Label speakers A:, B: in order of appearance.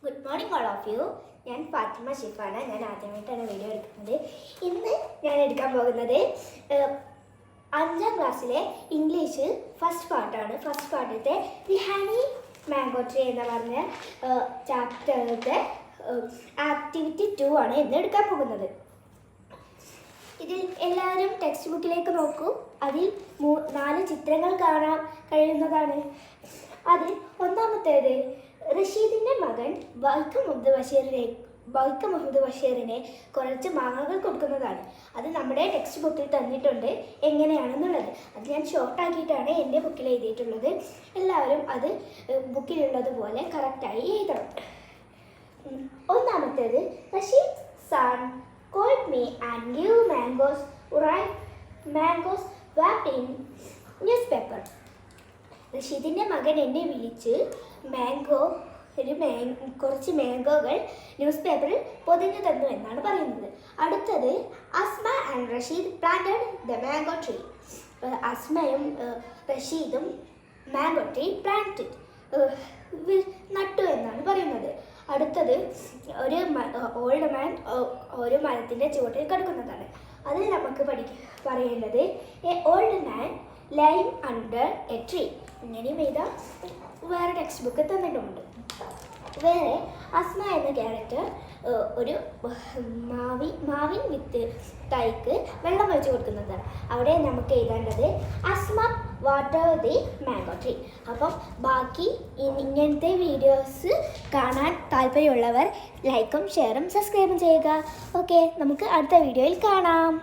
A: Good morning all of you. ഞാൻ ഫാത്തിമ ഷിഫാണ്. ഞാൻ ആദ്യമായിട്ടാണ് വീഡിയോ എടുക്കുന്നത്. ഇന്ന് ഞാൻ എടുക്കാൻ പോകുന്നത് 5ാം ക്ലാസ്സിലെ ഇംഗ്ലീഷ് ഫസ്റ്റ് പാർട്ടാണ്. ഫസ്റ്റ് പാർട്ടിലത്തെ ദി ഹണി മാംഗോ ട്രീ എന്ന് പറഞ്ഞ ചാപ്റ്ററിലത്തെ ആക്ടിവിറ്റി 2 ആണ് ഇന്ന് എടുക്കാൻ പോകുന്നത്. ഇതിൽ എല്ലാവരും ടെക്സ്റ്റ് ബുക്കിലേക്ക് നോക്കൂ. അതിൽ 4 ചിത്രങ്ങൾ കാണാൻ കഴിയുന്നതാണ്. അതിൽ ഒന്നാമത്തേത് റഷീദിൻ്റെ മകൻ വൈക്കം മുഹമ്മദ് ബഷീറിനെ കുറച്ച് മാങ്ങകൾ കൊടുക്കുന്നതാണ്. അത് നമ്മുടെ ടെക്സ്റ്റ് ബുക്കിൽ തന്നിട്ടുണ്ട് എങ്ങനെയാണെന്നുള്ളത്. അത് ഞാൻ ഷോർട്ടാക്കിയിട്ടാണ് എൻ്റെ ബുക്കിൽ എഴുതിയിട്ടുള്ളത്. എല്ലാവരും അത് ബുക്കിലുള്ളതുപോലെ കറക്റ്റായി എഴുതണം. ഒന്നാമത്തേത് Rasheed son called me and gave mangoes wrapped in newspaper. റഷീദിൻ്റെ മകൻ എന്നെ വിളിച്ച് കുറച്ച് മാംഗോകൾ ന്യൂസ് പേപ്പറിൽ പൊതിഞ്ഞു തന്നു എന്നാണ് പറയുന്നത്. അടുത്തത് Asma and Rasheed planted the mango tree. അസ്മയും റഷീദും മാംഗോ ട്രീ നട്ടു എന്നാണ് പറയുന്നത്. അടുത്തത് ഒരു ഓൾഡ് മാൻ ഒരു മരത്തിൻ്റെ ചുവട്ടിൽ കിടക്കുന്നതാണ്. അതിൽ നമുക്ക് പറയേണ്ടത് A old man lying under A tree. ഇങ്ങനെയും എഴുതാം. വേറെ ടെക്സ്റ്റ് ബുക്ക് തന്നിട്ടുമുണ്ട്. വേറെ അസ്മ എന്ന ക്യാരക്ടർ ഒരു മാവിൻ വിത്ത് തൈക്ക് വെള്ളം ഒഴിച്ച് കൊടുക്കുന്നതാണ്. അവിടെ നമുക്ക് എഴുതേണ്ടത് Asma water the mango tree. അപ്പം ബാക്കി ഇങ്ങനത്തെ വീഡിയോസ് കാണാൻ താല്പര്യമുള്ളവർ ലൈക്കും ഷെയറും സബ്സ്ക്രൈബും ചെയ്യുക. ഓക്കെ, നമുക്ക് അടുത്ത വീഡിയോയിൽ കാണാം.